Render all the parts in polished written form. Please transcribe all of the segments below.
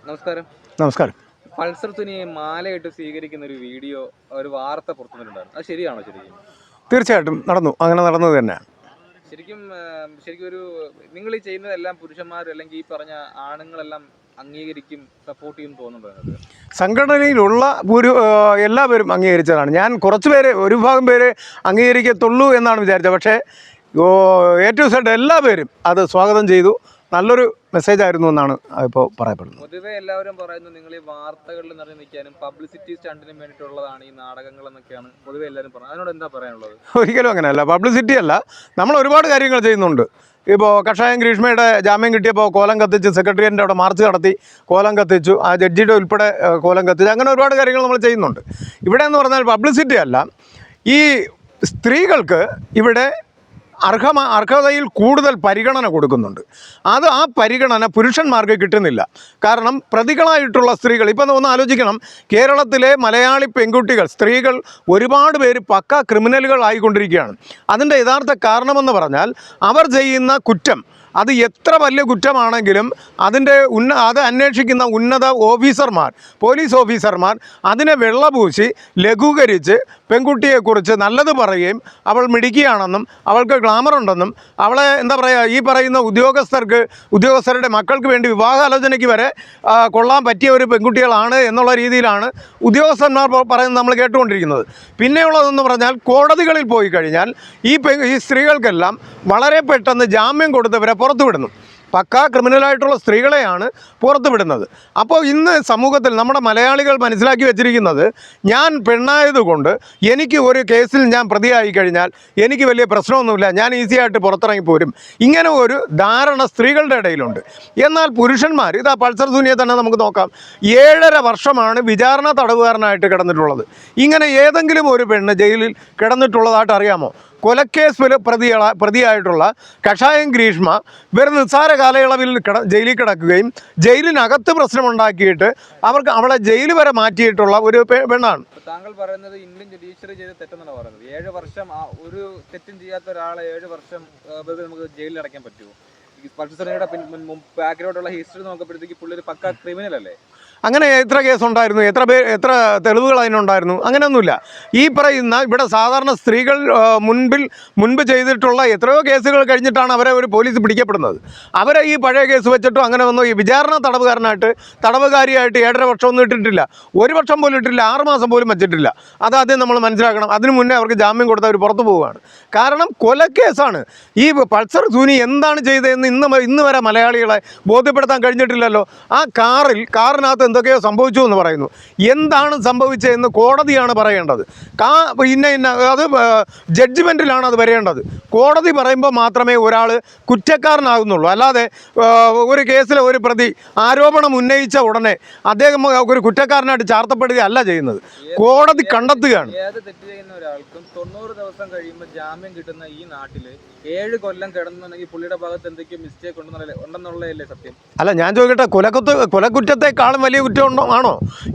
നമസ്കാരം. നമസ്കാരം. പൾസർ സുനിയെ മാലയിട്ട് സ്വീകരിക്കുന്ന ഒരു വീഡിയോ, ഒരു വാർത്ത പുറത്തുവന്നിട്ടുണ്ടായിരുന്നു. അത് ശരിയാണോ? ശരിക്കും തീർച്ചയായിട്ടും നടന്നു, അങ്ങനെ നടന്നത് തന്നെയാണ്. ശരിക്കും ശരിക്കും ഒരു നിങ്ങൾ ഈ ചെയ്യുന്നതെല്ലാം പുരുഷന്മാർ അല്ലെങ്കിൽ ഈ പറഞ്ഞ ആണുങ്ങളെല്ലാം അംഗീകരിക്കും, സപ്പോർട്ട് ചെയ്യും തോന്നുന്നുണ്ടോ? സംഘടനയിലുള്ള എല്ലാവരും അംഗീകരിച്ചതാണ്. ഞാൻ കുറച്ച് പേര്, ഒരു ഭാഗം പേര് അംഗീകരിക്കത്തുള്ളൂ എന്നാണ് വിചാരിച്ചത്. പക്ഷേ A to Z എല്ലാവരും അത് സ്വാഗതം ചെയ്തു. നല്ലൊരു മെസ്സേജ് ആയിരുന്നു എന്നാണ് ഇപ്പോൾ പറയപ്പെടുന്നത്. പൊതുവെ എല്ലാവരും പറയുന്നു നിങ്ങൾ ഈ വാർത്തകളിൽ നിറഞ്ഞു നിൽക്കാനും പബ്ലിസിറ്റി സ്റ്റണ്ടിനും വേണ്ടിയിട്ടുള്ളതാണ് ഈ നാടകങ്ങൾ എന്നൊക്കെയാണ് പൊതുവെ എല്ലാവരും പറയുന്നത്. അതിനോട് എന്താ പറയാനുള്ളത്? ഒരിക്കലും അങ്ങനെയല്ല, പബ്ലിസിറ്റി അല്ല. നമ്മൾ ഒരുപാട് കാര്യങ്ങൾ ചെയ്യുന്നുണ്ട്. ഇപ്പോൾ കഷായം ഗ്രീഷ്മയുടെ ജാമ്യം കിട്ടിയപ്പോൾ കോലം കത്തിച്ച് സെക്രട്ടേറിയറ്റിൻ്റെ അവിടെ മാർച്ച് നടത്തി കോലം കത്തിച്ചു, ആ ജഡ്ജിയുടെ ഉൾപ്പെടെ കോലം കത്തിച്ചു. അങ്ങനെ ഒരുപാട് കാര്യങ്ങൾ നമ്മൾ ചെയ്യുന്നുണ്ട്. ഇവിടെ എന്ന് പറഞ്ഞാൽ പബ്ലിസിറ്റി അല്ല, ഈ സ്ത്രീകൾക്ക് ഇവിടെ അർഹതയിൽ കൂടുതൽ പരിഗണന കൊടുക്കുന്നുണ്ട്. ആ പരിഗണന പുരുഷന്മാർക്ക് കിട്ടുന്നില്ല. കാരണം പ്രതികളായിട്ടുള്ള സ്ത്രീകൾ, ഇപ്പം ഒന്ന് ആലോചിക്കണം, കേരളത്തിലെ മലയാളി പെൺകുട്ടികൾ, സ്ത്രീകൾ ഒരുപാട് പേര് പക്ക ക്രിമിനലുകൾ ആയിക്കൊണ്ടിരിക്കുകയാണ്. അതിൻ്റെ യഥാർത്ഥ കാരണമെന്ന് പറഞ്ഞാൽ അവർ ചെയ്യുന്ന കുറ്റം അത് എത്ര വലിയ കുറ്റമാണെങ്കിലും അത് അന്വേഷിക്കുന്ന ഉന്നത ഓഫീസർമാർ, പോലീസ് ഓഫീസർമാർ അതിനെ വെള്ളപൂശി ലഘൂകരിച്ച് പെൺകുട്ടിയെക്കുറിച്ച് നല്ലത് പറയുകയും അവൾ മിടുക്കിയാണെന്നും അവൾക്ക് ഗ്ലാമറുണ്ടെന്നും അവളെ എന്താ പറയുക, ഈ പറയുന്ന ഉദ്യോഗസ്ഥരുടെ മക്കൾക്ക് വേണ്ടി വിവാഹാലോചനയ്ക്ക് വരെ കൊള്ളാൻ പറ്റിയ ഒരു പെൺകുട്ടികളാണ് എന്നുള്ള രീതിയിലാണ് ഉദ്യോഗസ്ഥന്മാർ പറയുന്നത് നമ്മൾ കേട്ടുകൊണ്ടിരിക്കുന്നത്. പിന്നെയുള്ളതെന്ന് പറഞ്ഞാൽ കോടതികളിൽ പോയി കഴിഞ്ഞാൽ ഈ സ്ത്രീകൾക്കെല്ലാം വളരെ പെട്ടെന്ന് ജാമ്യം കൊടുത്തവരെ പുറത്തുവിടുന്നു. പക്കാ ക്രിമിനലായിട്ടുള്ള സ്ത്രീകളെയാണ് പുറത്തുവിടുന്നത്. അപ്പോൾ ഇന്ന് സമൂഹത്തിൽ നമ്മുടെ മലയാളികൾ മനസ്സിലാക്കി വെച്ചിരിക്കുന്നത്, ഞാൻ പെണ്ണായതുകൊണ്ട് എനിക്ക് ഒരു കേസിൽ ഞാൻ പ്രതിയായി കഴിഞ്ഞാൽ എനിക്ക് വലിയ പ്രശ്നമൊന്നുമില്ല, ഞാൻ ഈസിയായിട്ട് പുറത്തിറങ്ങി പോരും. ഇങ്ങനെ ഒരു ധാരണ സ്ത്രീകളുടെ ഇടയിലുണ്ട്. എന്നാൽ പുരുഷന്മാർ, ഇതാ പൾസർ സുനിയെ തന്നെ നമുക്ക് നോക്കാം, 7.5 വർഷമാണ് വിചാരണ തടവുകാരനായിട്ട് കിടന്നിട്ടുള്ളത്. ഇങ്ങനെ ഏതെങ്കിലും ഒരു പെണ്ണ് ജയിലിൽ കിടന്നിട്ടുള്ളതായിട്ട് അറിയാമോ? കൊലക്കേസ് പ്രതിയായിട്ടുള്ള കഷായം ഗ്രീഷ്മ വെറും നിസ്സാര കാലയളവിൽ ജയിലിൽ കിടക്കുകയും ജയിലിനകത്ത് പ്രശ്നമുണ്ടാക്കിയിട്ട് അവളെ ജയിൽ വരെ മാറ്റിയിട്ടുള്ള ഒരു പെണ്ണാണ്. താങ്കൾ പറയുന്നത് ഇന്ത്യൻ ജുഡീഷ്യറി ചെയ്ത തെറ്റെന്നാണ് പറയുന്നത്. 7 വർഷം ഒരു തെറ്റും ചെയ്യാത്ത ഒരാളെ 7 വർഷം നമുക്ക് ജയിലിൽ അടയ്ക്കാൻ പറ്റുമോ? പൾസറിയുടെ ബാക്ക്ഗ്രൗണ്ടുള്ള ഹിസ്റ്ററി നോക്കുമ്പോഴത്തേക്ക് പുള്ളി ഒരു പക്ക ക്രിമിനൽ അല്ലേ? അങ്ങനെ എത്ര കേസുണ്ടായിരുന്നു, എത്ര തെളിവുകൾ അതിനുണ്ടായിരുന്നു? അങ്ങനെയൊന്നുമില്ല. ഈ പറയുന്ന ഇവിടെ സാധാരണ സ്ത്രീകൾ മുൻപ് ചെയ്തിട്ടുള്ള എത്രയോ കേസുകൾ കഴിഞ്ഞിട്ടാണ് അവരെ ഒരു പോലീസ് പിടിക്കപ്പെടുന്നത്. അവരെ ഈ പഴയ കേസ് വെച്ചിട്ടും അങ്ങനെ ഒന്നും ഈ വിചാരണ തടവുകാരിയായിട്ട് 7.5 വർഷമൊന്നും ഇട്ടിട്ടില്ല, 1 വർഷം പോലും ഇട്ടില്ല, 6 മാസം പോലും വെച്ചിട്ടില്ല. അതാദ്യം നമ്മൾ മനസ്സിലാക്കണം. അതിനു മുന്നേ അവർക്ക് ജാമ്യം കൊടുത്ത് അവർ പുറത്തു പോവുകയാണ്. കാരണം കൊലക്കേസാണ്. ഈ പൾസർ സുനി എന്താണ് ചെയ്തതെന്ന് ഇന്ന് വരെ മലയാളികളെ ബോധ്യപ്പെടുത്താൻ കഴിഞ്ഞിട്ടില്ലല്ലോ. ആ കാറിനകത്ത് എന്തൊക്കെയോ സംഭവിച്ചു എന്ന് പറയുന്നു. എന്താണ് സംഭവിച്ചതെന്ന് കോടതിയാണ് പറയേണ്ടത്. അത് ജഡ്ജ്മെൻറ്റിലാണ് അത് വരേണ്ടത്. കോടതി പറയുമ്പോൾ മാത്രമേ ഒരാൾ കുറ്റക്കാരനാകുന്നുള്ളൂ. അല്ലാതെ ഒരു കേസിലെ ഒരു പ്രതി ആരോപണം ഉന്നയിച്ച ഉടനെ അദ്ദേഹം ഒരു കുറ്റക്കാരനായിട്ട് ചാർത്തപ്പെടുകയല്ല ചെയ്യുന്നത്. കോടതി കണ്ടെത്തുകയാണ്. ഏത് തെറ്റ് ചെയ്യുന്ന ഒരാൾക്കും 90 ദിവസം കഴിയുമ്പോൾ ജാമ്യം കിട്ടുന്ന ഈ നാട്ടിൽ 7 കൊല്ലം കിടന്നുണ്ടെങ്കിൽ പുള്ളിയുടെ ഭാഗത്ത് എന്തൊക്കെയോ മിസ്റ്റേക്ക് ഉണ്ടെന്നുള്ളതല്ലേ സത്യം? അല്ല, ഞാൻ ചോദിക്കട്ടെ, കൊലക്കുറ്റത്തെക്കാളും വലിയ കുറ്റം ആണോ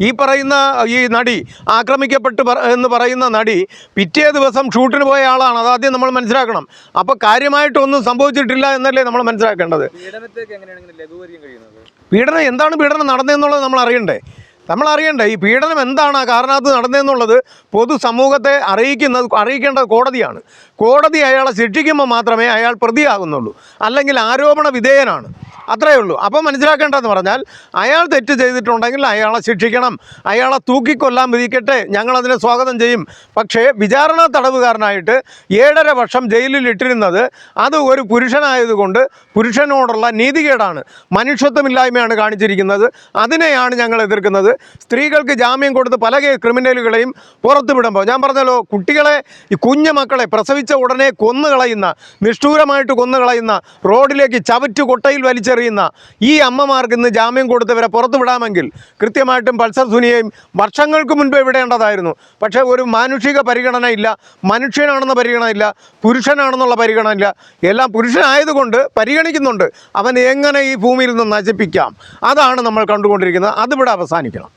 ഈ പറയുന്ന ഈ നടി ആക്രമിക്കപ്പെട്ടു എന്ന് പറയുന്ന നടി? പിറ്റേ ദിവസം ഷൂട്ടിന് പോയ ആളാണ്. അതാദ്യം നമ്മൾ മനസ്സിലാക്കണം. അപ്പോൾ കാര്യമായിട്ടൊന്നും സംഭവിച്ചിട്ടില്ല എന്നല്ലേ നമ്മൾ മനസ്സിലാക്കേണ്ടത്. പീഡനം എന്താണ് പീഡനം നടന്നതെന്നുള്ളത് നമ്മൾ അറിയണ്ടേ. ഈ പീഡനം എന്താണ് ആ കാരണത്ത് നടന്നതെന്നുള്ളത് പൊതുസമൂഹത്തെ അറിയിക്കേണ്ടത് കോടതിയാണ്. കോടതി അയാളെ ശിക്ഷിക്കുമ്പോൾ മാത്രമേ അയാൾ പ്രതിയാകുന്നുള്ളൂ, അല്ലെങ്കിൽ ആരോപണ വിധേയനാണ്. അത്രയേ ഉള്ളൂ. അപ്പോൾ മനസ്സിലാക്കേണ്ടതെന്ന് പറഞ്ഞാൽ, അയാൾ തെറ്റ് ചെയ്തിട്ടുണ്ടെങ്കിൽ അയാളെ ശിക്ഷിക്കണം, അയാളെ തൂക്കിക്കൊല്ലാൻ വിധിക്കട്ടെ, ഞങ്ങളതിനെ സ്വാഗതം ചെയ്യും. പക്ഷേ വിചാരണ തടവുകാരനായിട്ട് 7.5 വർഷം ജയിലിൽ ഇട്ടിരുന്നത് അത് ഒരു പുരുഷനായതുകൊണ്ട് പുരുഷനോടുള്ള നീതികേടാണ്, മനുഷ്യത്വമില്ലായ്മയാണ് കാണിച്ചിരിക്കുന്നത്. അതിനെയാണ് ഞങ്ങൾ എതിർക്കുന്നത്. സ്ത്രീകൾക്ക് ജാമ്യം കൊടുത്ത് പല ക്രിമിനലുകളെയും പുറത്തുവിടുമ്പോൾ, ഞാൻ പറഞ്ഞല്ലോ, കുട്ടികളെ, ഈ കുഞ്ഞു മക്കളെ പ്രസവിച്ച ഉടനെ നിഷ്ഠൂരമായിട്ട് കൊന്നുകളയുന്ന, റോഡിലേക്ക് കൊട്ടയിൽ വലിച്ചെറിയുന്ന ഈ അമ്മമാർക്ക് ഇന്ന് ജാമ്യം കൊടുത്തവരെ പുറത്തുവിടാമെങ്കിൽ കൃത്യമായിട്ടും പൾസർ സുനിയെയും വർഷങ്ങൾക്ക് മുൻപേ വിടേണ്ടതായിരുന്നു. പക്ഷേ ഒരു മാനുഷിക പരിഗണന ഇല്ല, മനുഷ്യനാണെന്ന പരിഗണന ഇല്ല, പുരുഷനാണെന്നുള്ള പരിഗണന ഇല്ല. എല്ലാം പുരുഷനായതുകൊണ്ട് പരിഗണിക്കുന്നുണ്ട്. അവൻ എങ്ങനെ ഈ ഭൂമിയിൽ നിന്ന് നശിപ്പിക്കാം, അതാണ് നമ്മൾ കണ്ടുകൊണ്ടിരിക്കുന്നത്. അതിവിടെ അവസാനിക്കണം.